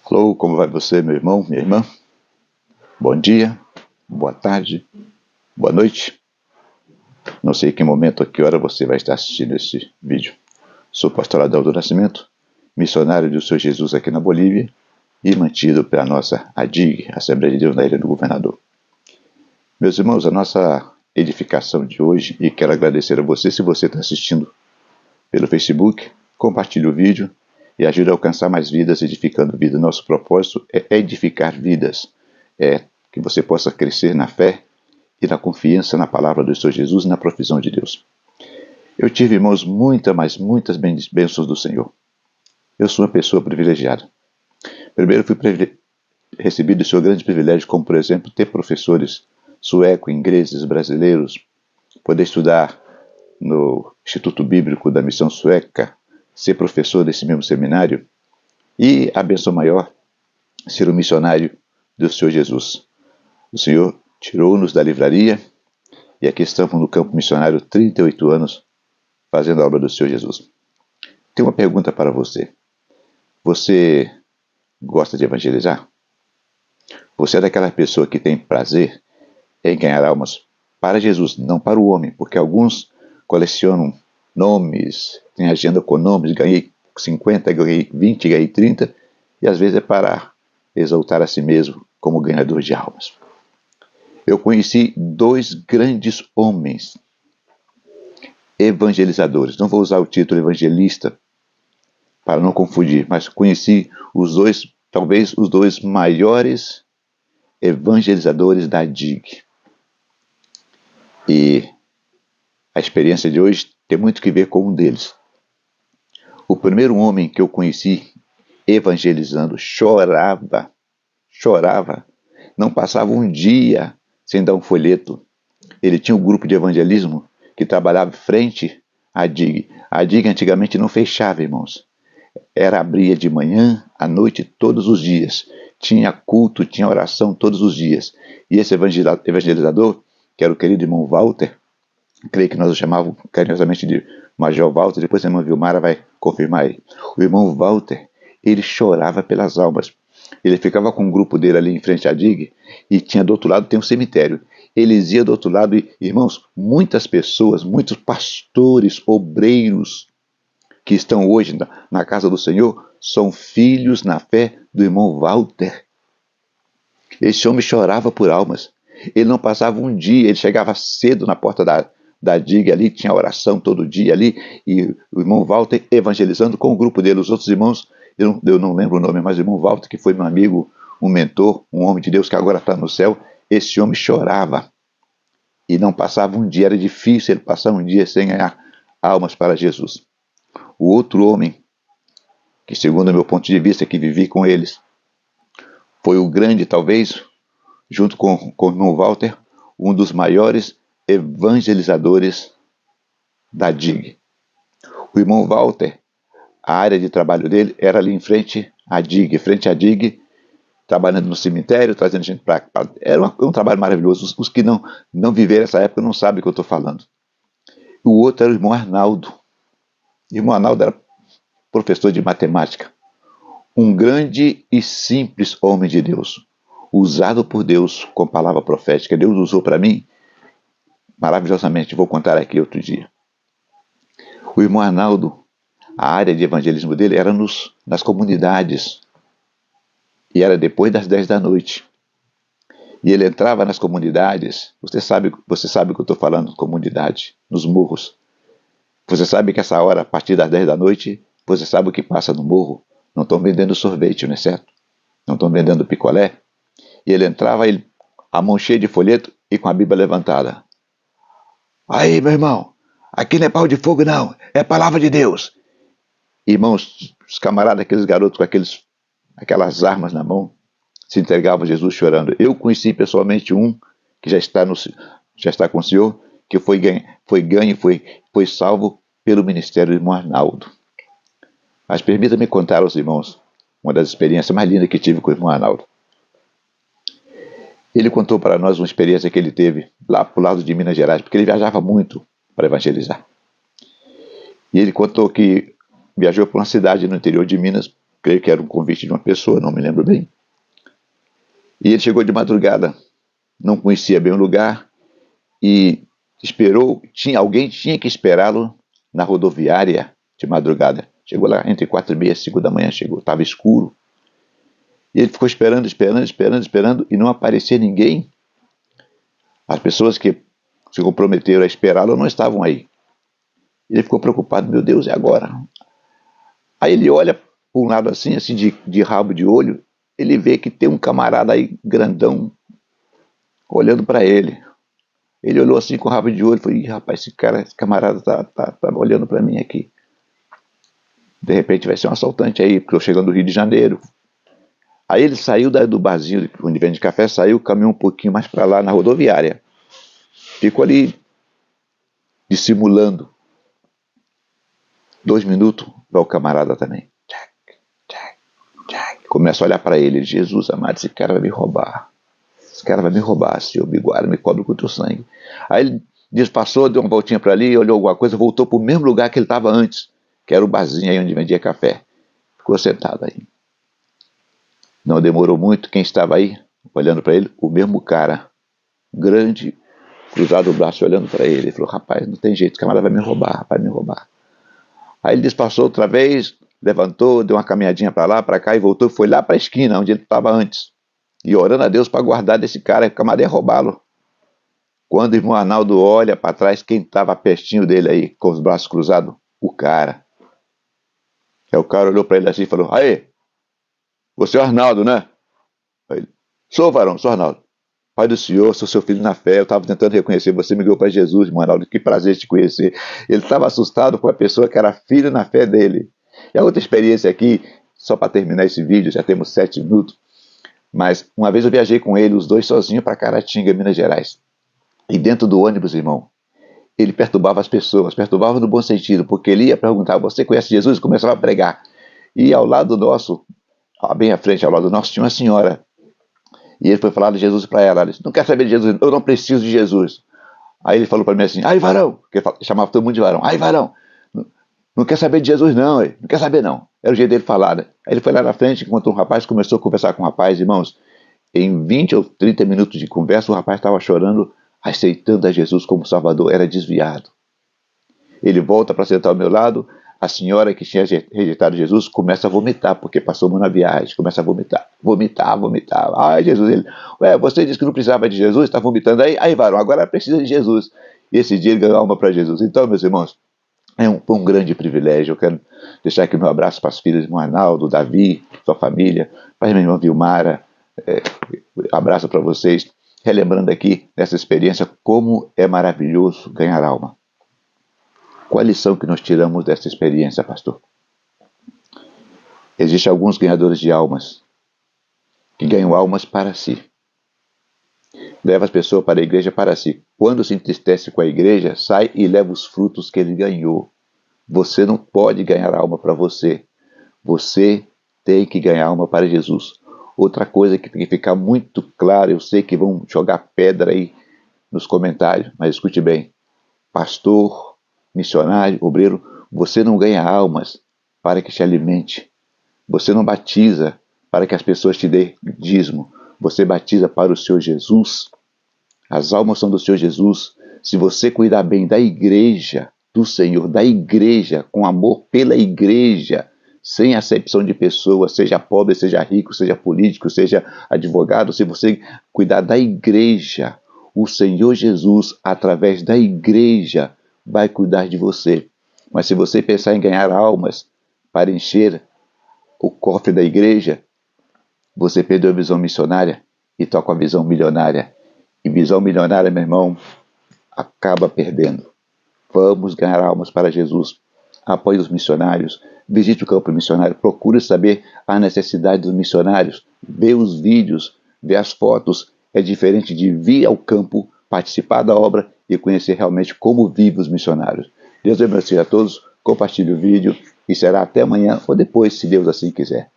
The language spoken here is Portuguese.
Alô, como vai você, meu irmão, minha irmã? Bom dia, boa tarde, boa noite. Não sei que momento, a que hora você vai estar assistindo esse vídeo. Sou o pastor Adão do Nascimento, missionário do Senhor Jesus aqui na Bolívia e mantido pela nossa ADIG, Assembleia de Deus na Ilha do Governador. Meus irmãos, a nossa edificação de hoje, e quero agradecer a você se você está assistindo pelo Facebook, compartilhe o vídeo e ajude a alcançar mais vidas, edificando vida. Nosso propósito é edificar vidas, que você possa crescer na fé e na confiança na palavra do Senhor Jesus e na provisão de Deus. Eu tive, irmãos, muitas bênçãos do Senhor. Eu sou uma pessoa privilegiada. Primeiro, fui recebido o seu grande privilégio, como, por exemplo, ter professores suecos, ingleses, brasileiros, poder estudar no Instituto Bíblico da Missão Sueca, ser professor desse mesmo seminário, e a bênção maior, ser um missionário do Senhor Jesus. O Senhor tirou-nos da livraria e aqui estamos no campo missionário 38 anos fazendo a obra do Senhor Jesus. Tenho uma pergunta para você. Você gosta de evangelizar? Você é daquela pessoa que tem prazer em ganhar almas para Jesus, não para o homem, porque alguns colecionam nomes, têm agenda com nomes, ganhei 50, ganhei 20, ganhei 30, e às vezes é para exaltar a si mesmo como ganhador de almas. Eu conheci dois grandes homens evangelizadores. Não vou usar o título evangelista para não confundir, mas conheci os dois, talvez os dois maiores evangelizadores da DIG. E a experiência de hoje tem muito que ver com um deles. O primeiro homem que eu conheci evangelizando chorava, não passava um dia sem dar um folheto. Ele tinha um grupo de evangelismo que trabalhava frente à DIG. A DIG antigamente não fechava, irmãos. Abria de manhã, à noite, todos os dias. Tinha culto, tinha oração todos os dias. E esse evangelizador, que era o querido irmão Walter, creio que nós o chamávamos carinhosamente de Major Walter, depois a irmã Vilmara vai confirmar aí. O irmão Walter, ele chorava pelas almas. Ele ficava com um grupo dele ali em frente à DIG e tinha do outro lado tem um cemitério. Eles iam do outro lado e, irmãos, muitas pessoas, muitos pastores, obreiros que estão hoje na casa do Senhor são filhos na fé do irmão Walter. Esse homem chorava por almas. Ele não passava um dia, ele chegava cedo na porta da DIG ali, tinha oração todo dia ali, e o irmão Walter evangelizando com o grupo dele. Os outros irmãos, eu não lembro o nome, mas o irmão Walter, que foi meu amigo, um mentor, um homem de Deus que agora está no céu, esse homem chorava e não passava um dia, era difícil ele passar um dia sem ganhar almas para Jesus. O outro homem, que segundo o meu ponto de vista, que vivi com eles, foi o grande, talvez, junto com o irmão Walter, um dos maiores evangelizadores da DIG. O irmão Walter, a área de trabalho dele era ali em frente à DIG, trabalhando no cemitério, trazendo gente para... Era um trabalho maravilhoso. Os que não viveram essa época não sabem o que eu estou falando. O outro era o irmão Arnaldo. O irmão Arnaldo era professor de matemática. Um grande e simples homem de Deus, usado por Deus com palavra profética. Deus usou para mim maravilhosamente. Vou contar aqui outro dia. O irmão Arnaldo, a área de evangelismo dele era nas comunidades. E era depois das 10 da noite. E ele entrava nas comunidades. Você sabe o que eu estou falando, comunidade, nos morros. Você sabe que essa hora, a partir das 10 da noite, você sabe o que passa no morro. Não estão vendendo sorvete, não é certo? Não estão vendendo picolé. E ele entrava, a mão cheia de folheto e com a Bíblia levantada. Aí, meu irmão, aqui não é pau de fogo não, é palavra de Deus. Irmãos, os camaradas, aqueles garotos com aquelas armas na mão, se entregavam a Jesus chorando. Eu conheci pessoalmente um que já está com o Senhor, que foi salvo pelo ministério do irmão Arnaldo. Mas permita-me contar aos irmãos uma das experiências mais lindas que tive com o irmão Arnaldo. Ele contou para nós uma experiência que ele teve lá para o lado de Minas Gerais, porque ele viajava muito para evangelizar. E ele contou que viajou para uma cidade no interior de Minas, creio que era um convite de uma pessoa, não me lembro bem. E ele chegou de madrugada, não conhecia bem o lugar e esperou, alguém tinha que esperá-lo na rodoviária de madrugada. Chegou lá entre 4h30 e 5 da manhã, chegou, estava escuro. E ele ficou esperando e não aparecia ninguém. As pessoas que se comprometeram a esperá-lo não estavam aí. Ele ficou preocupado, meu Deus, e agora? Aí ele olha para um lado assim de rabo de olho, ele vê que tem um camarada aí grandão olhando para ele. Ele olhou assim com o rabo de olho e falou, rapaz, esse camarada tá olhando para mim aqui. De repente vai ser um assaltante aí, porque eu chegando do Rio de Janeiro. Aí ele saiu do barzinho onde vende café, saiu, caminhou um pouquinho mais para lá na rodoviária. Ficou ali dissimulando. 2 minutos, vai o camarada também. Começa a olhar para ele. Jesus amado, esse cara vai me roubar. Esse cara vai me roubar, Senhor, me guarda, me cobre com o teu sangue. Aí ele passou, deu uma voltinha para ali, olhou alguma coisa, voltou para o mesmo lugar que ele estava antes, que era o barzinho aí onde vendia café. Ficou sentado aí. Não demorou muito, quem estava aí, olhando para ele, o mesmo cara, grande, cruzado o braço, olhando para ele. Ele falou, rapaz, não tem jeito, esse camarada vai me roubar, vai me roubar. Aí ele despassou outra vez, levantou, deu uma caminhadinha para lá, para cá e voltou, foi lá para a esquina, onde ele estava antes. E orando a Deus para guardar desse cara, que o camarada ia roubá-lo. Quando o irmão Arnaldo olha para trás, quem estava pertinho dele aí, com os braços cruzados? O cara. Aí o cara olhou para ele assim e falou, aí, você é o Arnaldo, né? Aí ele, sou varão, sou Arnaldo. Pai do Senhor, sou seu filho na fé, eu estava tentando reconhecer você, me ganhou para Jesus, irmão Arnaldo, que prazer te conhecer. Ele estava assustado com a pessoa que era filho na fé dele. E a outra experiência aqui, só para terminar esse vídeo, já temos 7 minutos, mas uma vez eu viajei com ele, os dois sozinhos, para Caratinga, Minas Gerais. E dentro do ônibus, irmão, ele perturbava as pessoas, perturbava no bom sentido, porque ele ia perguntar, você conhece Jesus? E começava a pregar. E ao lado nosso, bem à frente, ao lado nosso, tinha uma senhora. E ele foi falar de Jesus para ela. Ela disse, não quer saber de Jesus, eu não preciso de Jesus. Aí ele falou para mim assim, ai varão, porque ele chamava todo mundo de varão, ai varão, não quer saber de Jesus não, não quer saber não. Era o jeito dele falar, né? Aí ele foi lá na frente, encontrou um rapaz, começou a conversar com o rapaz, irmãos. Em 20 ou 30 minutos de conversa, o rapaz estava chorando, aceitando a Jesus como Salvador, era desviado. Ele volta para sentar ao meu lado, a senhora que tinha rejeitado Jesus começa a vomitar, porque passou uma viagem, começa a vomitar. Ai, Jesus, ele, você disse que não precisava de Jesus, está vomitando aí varão, agora precisa de Jesus. E esse dia ele ganhou alma para Jesus. Então, meus irmãos, foi um grande privilégio. Eu quero deixar aqui meu abraço para as filhas do irmão Arnaldo, Davi, sua família, para a minha irmã Vilmara, abraço para vocês, relembrando aqui nessa experiência como é maravilhoso ganhar alma. Qual a lição que nós tiramos dessa experiência, pastor? Existem alguns ganhadores de almas que ganham almas para si. Leva as pessoas para a igreja para si. Quando se entristece com a igreja, sai e leva os frutos que ele ganhou. Você não pode ganhar alma para você. Você tem que ganhar alma para Jesus. Outra coisa que tem que ficar muito claro, eu sei que vão jogar pedra aí nos comentários, mas escute bem. Pastor, missionário, obreiro, você não ganha almas para que te alimente. Você não batiza para que as pessoas te dêem dízimo. Você batiza para o Senhor Jesus. As almas são do Senhor Jesus. Se você cuidar bem da igreja do Senhor, da igreja, com amor pela igreja, sem acepção de pessoas, seja pobre, seja rico, seja político, seja advogado, se você cuidar da igreja, o Senhor Jesus, através da igreja, vai cuidar de você. Mas se você pensar em ganhar almas para encher o cofre da igreja, você perdeu a visão missionária e toca a visão milionária. E visão milionária, meu irmão, acaba perdendo. Vamos ganhar almas para Jesus. Apoie os missionários, visite o campo missionário, procure saber a necessidade dos missionários, vê os vídeos, vê as fotos. É diferente de vir ao campo, participar da obra e conhecer realmente como vivem os missionários. Deus abençoe a todos, compartilhe o vídeo e será até amanhã ou depois, se Deus assim quiser.